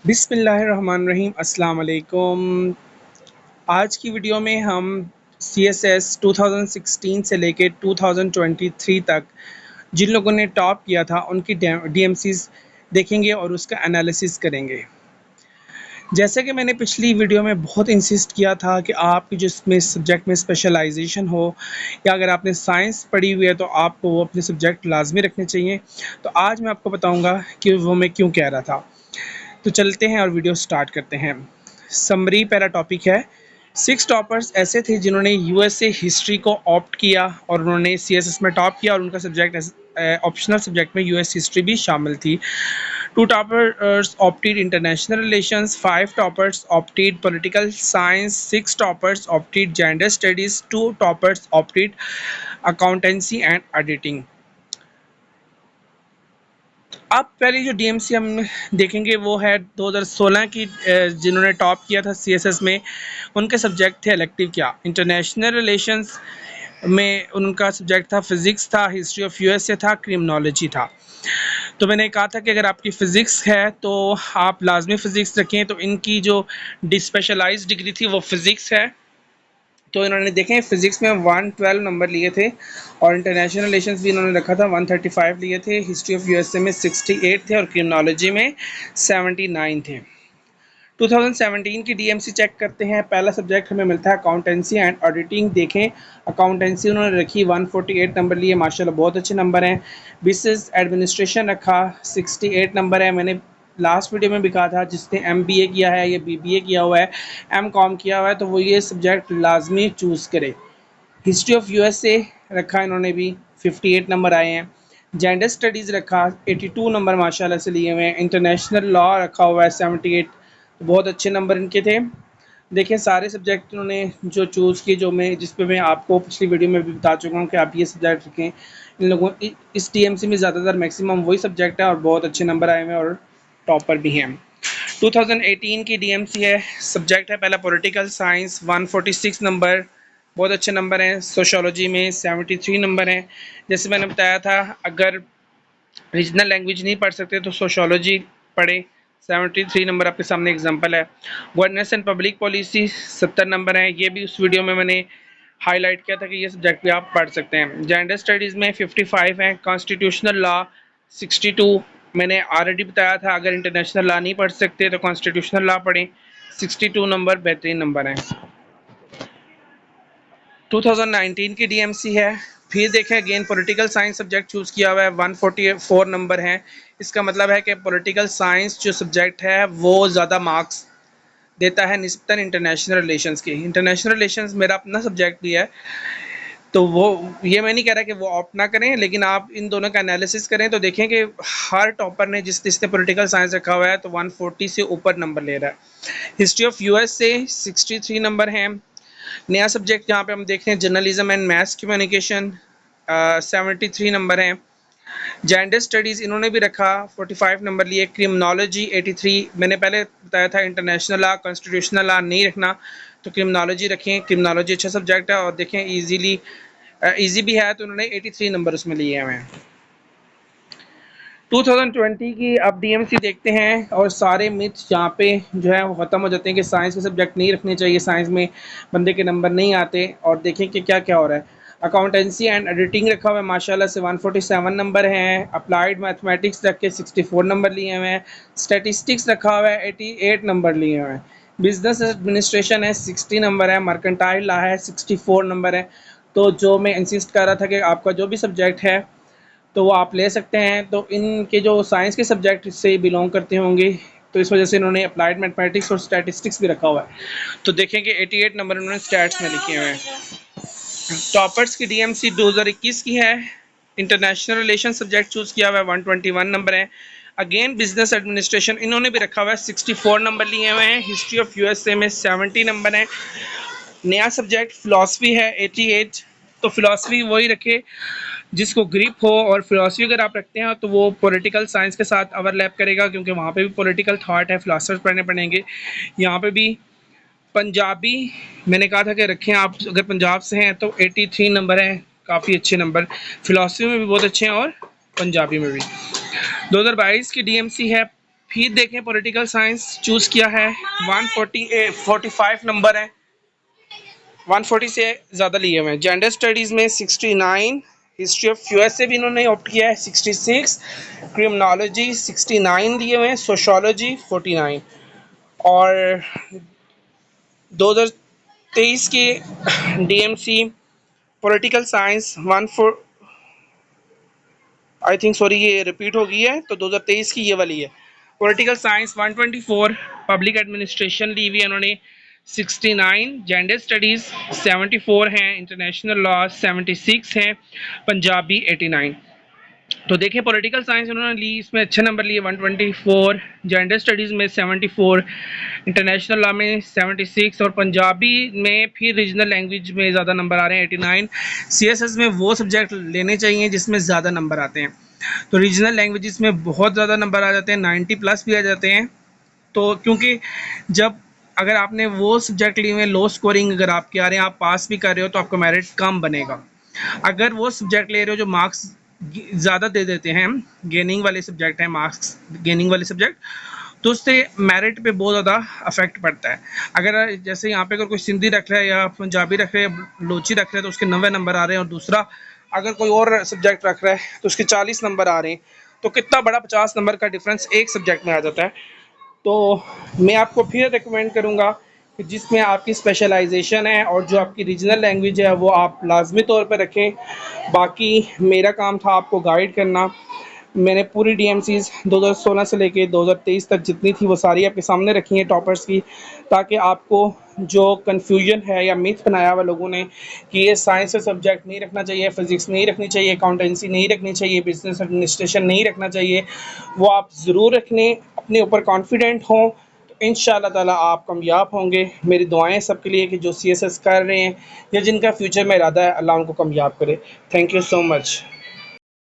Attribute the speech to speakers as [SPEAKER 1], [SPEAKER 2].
[SPEAKER 1] बिस्मिल्लाहिर्रहमानिर्रहीम अस्सलाम वालेकुम। आज की वीडियो में हम CSS 2016 से लेके 2023 तक जिन लोगों ने टॉप किया था उनकी DMCs देखेंगे और उसका एनालिसिस करेंगे। जैसे कि मैंने पिछली वीडियो में बहुत इंसिस्ट किया था कि आपकी जिसमें सब्जेक्ट में स्पेशलाइजेशन हो या अगर आपने साइंस पढ़ी हुई है तो आपको वो अपने सब्जेक्ट लाजमी रखने चाहिए। तो आज मैं आपको बताऊंगा कि वो मैं क्यों कह रहा था। तो चलते हैं और वीडियो स्टार्ट करते हैं। समरी पहला टॉपिक है। 6 टॉपर्स ऐसे थे जिन्होंने यूएसए हिस्ट्री को ऑप्ट किया और उन्होंने सीएसएस में टॉप किया और उनका सब्जेक्ट ऑप्शनल सब्जेक्ट में यूएस हिस्ट्री भी शामिल थी। 2 toppers opted international relations, 5 toppers opted political science, 6 toppers opted gender studies, 2 toppers opted accountancy and auditing। अब पहले जो DMC हम देखेंगे वो है 2016 की, जिन्होंने टॉप किया था CSS में। उनके सब्जेक्ट थे इलेक्टिव क्या, इंटरनेशनल रिलेशंस में उनका सब्जेक्ट था फिजिक्स था, हिस्ट्री ऑफ यूएसए था, क्रिमिनोलॉजी था। तो मैंने कहा था कि अगर आपकी फ़िज़िक्स है तो आप लाजमी फ़िज़िक्स रखें। तो इनकी जो स्पेशलाइज्ड डिग्री थी वो फ़िज़िक्स है। तो इन्होंने देखें फ़िज़िक्स में 112 नंबर लिए थे और इंटरनेशनल रिलेशंस भी इन्होंने रखा था 135 लिए थे, हिस्ट्री ऑफ यूएसए में 68 थे और क्रिमिनोलॉजी में 79 थे। 2017 की DMC चेक करते हैं। पहला सब्जेक्ट हमें मिलता है अकाउंटेंसी एंड ऑडिटिंग। देखें अकाउंटेंसी उन्होंने रखी 148 नंबर लिए, माशाल्लाह बहुत अच्छे नंबर हैं। बिजनेस एडमिनिस्ट्रेशन रखा 68 नंबर है। मैंने लास्ट वीडियो में भी कहा था जिसने MBA किया है या BBA किया हुआ है, MCOM किया हुआ है तो वो ये सब्जेक्ट लाजमी चूज़ करे। हिस्ट्री ऑफ यूएसए रखा इन्होंने भी, 58 नंबर आए हैं। जेंडर स्टडीज़ रखा 82 नंबर माशाल्लाह से लिए हुए हैं। इंटरनेशनल लॉ रखा हुआ है 78, तो बहुत अच्छे नंबर इनके थे। देखिए सारे सब्जेक्ट इन्होंने जो चूज़ किए, जो मैं जिस पे मैं आपको पिछली वीडियो में भी बता चुका हूँ कि आप ये सब्जेक्ट रखें। इन लोगों इस DMC में ज़्यादातर मैक्सिमम वही सब्जेक्ट है और बहुत अच्छे नंबर आए हुए हैं और टॉपर भी हैं। 2018 की DMC है, सब्जेक्ट है पहला पॉलिटिकल साइंस 146 नंबर, बहुत अच्छे नंबर हैं। सोशियोलॉजी में 73 नंबर हैं। जैसे मैंने बताया था अगर रीजनल लैंग्वेज नहीं पढ़ सकते तो सोशियोलॉजी पढ़े, 73 नंबर आपके सामने एग्जांपल है। Governance and public policy 70 number हैं, ये भी उस वीडियो में मैंने हाईलाइट किया था कि ये सब्जेक्ट भी आप पढ़ सकते हैं। जेंडर स्टडीज़ में 55 हैं। कॉन्स्टिट्यूशनल लॉ 62, मैंने ऑलरेडी बताया था अगर इंटरनेशनल लॉ नहीं पढ़ सकते तो कॉन्स्टिट्यूशनल लॉ पढ़ें, 62 नंबर बेहतरीन नंबर हैं। 2019 की DMC है। फिर देखें again political science subject choose किया हुआ है, 144 नंबर हैं। इसका मतलब है कि पॉलिटिकल साइंस जो सब्जेक्ट है वो ज़्यादा मार्क्स देता है निस्बतन इंटरनेशनल रिलेशंस की। इंटरनेशनल रिलेशंस मेरा अपना सब्जेक्ट भी है, तो वो ये मैं नहीं कह रहा कि वो ऑप्ट ना करें, लेकिन आप इन दोनों का एनालिसिस करें तो देखें कि हर टॉपर ने जिसने पॉलिटिकल साइंस रखा हुआ है तो 140 से ऊपर नंबर ले रहा है। हिस्ट्री ऑफ यूएस से 63 नंबर हैं। नया सब्जेक्ट यहाँ पे हम देख रहे हैं journalism and mess communication, 73 number हैं। जेंडर स्टडीज़ इन्होंने भी रखा, 45 नंबर लिए। क्रिमिनोलॉजी 83, मैंने पहले बताया था इंटरनेशनल लॉ कॉन्स्टिट्यूशनल लॉ नहीं रखना तो क्रिमिनोलॉजी रखें। क्रिमिनोलॉजी अच्छा सब्जेक्ट है और देखें ईजी भी है तो उन्होंने 83 नंबर उसमें लिए हुए हैं। 2020 की अब DMC देखते हैं और सारे मिथ्स यहाँ पे जो है वो ख़त्म हो जाते हैं कि साइंस के सब्जेक्ट नहीं रखने चाहिए, साइंस में बंदे के नंबर नहीं आते। और देखें कि क्या क्या हो रहा है। अकाउंटेंसी एंड एडिटिंग रखा हुआ है माशाल्लाह से 147 नंबर हैं। अप्लाइड मैथमेटिक्स रख के 64 नंबर लिए हुए हैं। स्टैटिस्टिक्स रखा हुआ है 88 नंबर लिए हुए हैं। बिजनेस एडमिनिस्ट्रेशन है 60 नंबर है। मर्केंटाइल लॉ है 64 नंबर है। तो जो मैं इंसिस्ट कर रहा था कि आपका जो भी सब्जेक्ट है तो वो आप ले सकते हैं। तो इनके जो साइंस के सब्जेक्ट से बिलोंग करते होंगे तो इस वजह से इन्होंने अप्लाइड मैथमेटिक्स और स्टैटिस्टिक्स भी रखा हुआ है। तो देखें कि 88 नंबर इन्होंने स्टैट्स में लिखे हुए हैं। टॉपर्स की DMC 2021 की है। इंटरनेशनल रिलेशन सब्जेक्ट चूज़ किया हुआ है, 121 नंबर है। अगेन बिजनेस एडमिनिस्ट्रेशन इन्होंने भी रखा हुआ है, 64 नंबर लिए हुए हैं। हिस्ट्री ऑफ यूएसए में 70 नंबर है। नया सब्जेक्ट फ़िलासफ़ी है 88, तो फ़िलासफ़ी वही रखे जिसको ग्रिप हो। और फिलॉसफी अगर आप रखते हैं तो वो पॉलिटिकल साइंस के साथ ओवरलैप करेगा क्योंकि वहाँ पे भी पॉलिटिकल थॉट है, फिलासफर्स पढ़ने पड़ेंगे। यहाँ पे भी पंजाबी मैंने कहा था कि रखें आप, अगर पंजाब से हैं तो 83 नंबर है, काफ़ी अच्छे नंबर। फिलॉसफी में भी बहुत अच्छे हैं और पंजाबी में भी। 2022 की DMC है। फिर देखें पॉलिटिकल साइंस चूज़ किया है, 145 नंबर है, 140 से ज़्यादा लिए हुए हैं। जेंडर स्टडीज़ में 69, हिस्ट्री ऑफ यूएस से भी इन्होंने ऑप्ट किया है 66, क्रिमिनोलॉजी 69 दिए हुए हैं, सोशोलॉजी 49, और 2023 के DMC political science 14, I think sorry ये रिपीट हो गई है, तो 2023 की ये वाली है। पॉलिटिकल साइंस 124, पब्लिक एडमिनिस्ट्रेशन ली हुई है इन्होंने 69, जेंडर स्टडीज़ 74 हैं, इंटरनेशनल लॉ 76 हैं, पंजाबी 89। तो देखिए पॉलिटिकल साइंस उन्होंने ली, इसमें अच्छे नंबर लिए 124, जेंडर स्टडीज़ में 74, इंटरनेशनल लॉ में 76, और पंजाबी में फिर रीजनल लैंग्वेज में ज़्यादा नंबर आ रहे हैं 89। सीएसएस में वो सब्जेक्ट लेने चाहिए जिसमें ज़्यादा नंबर आते हैं, तो रीजनल लैंग्वेजेस में बहुत ज़्यादा नंबर आ जाते हैं, 90 प्लस भी आ जाते हैं। तो क्योंकि जब अगर आपने वो सब्जेक्ट लिए हुए लो स्कोरिंग अगर आपके आ रहे हैं, आप पास भी कर रहे हो तो आपका मेरिट कम बनेगा। अगर वो सब्जेक्ट ले रहे हो जो मार्क्स ज़्यादा दे देते हैं, गेनिंग वाले सब्जेक्ट हैं, मार्क्स गेनिंग वाले सब्जेक्ट, तो उससे मेरिट पे बहुत ज़्यादा अफेक्ट पड़ता है। अगर जैसे यहाँ पे अगर कोई सिंधी रख रहा है या पंजाबी रख रहा है या लोची रख रहा है तो उसके 90 नंबर आ रहे हैं, और दूसरा अगर कोई और सब्जेक्ट रख रहा है तो उसके 40 नंबर आ रहे हैं, तो कितना बड़ा 50 नंबर का डिफरेंस एक सब्जेक्ट में आ जाता है। तो मैं आपको फिर रिकमेंड करूँगा कि जिसमें आपकी स्पेशलाइजेशन है और जो आपकी रीजनल लैंग्वेज है वो आप लाजमी तौर पर रखें। बाकी मेरा काम था आपको गाइड करना। मैंने पूरी डीएमसीज 2016 से लेके 2023 तक जितनी थी वो सारी आपके सामने रखी हैं टॉपर्स की, ताकि आपको जो कन्फ्यूजन है या मिथ बनाया हुआ लोगों ने कि ये साइंस से सब्जेक्ट नहीं रखना चाहिए, फिज़िक्स नहीं रखनी चाहिए, अकाउंटेंसी नहीं रखनी चाहिए, बिजनेस एडमिनिस्ट्रेशन नहीं रखना चाहिए, वो आप ज़रूर रखने, अपने ऊपर कॉन्फिडेंट हों, तो इंशाअल्लाह ताला आप कामयाब होंगे। मेरी दुआएं सबके लिए कि जो सीएसएस कर रहे हैं या जिनका फ्यूचर में इरादा है, अल्लाह उनको कामयाब करे। Thank you so much.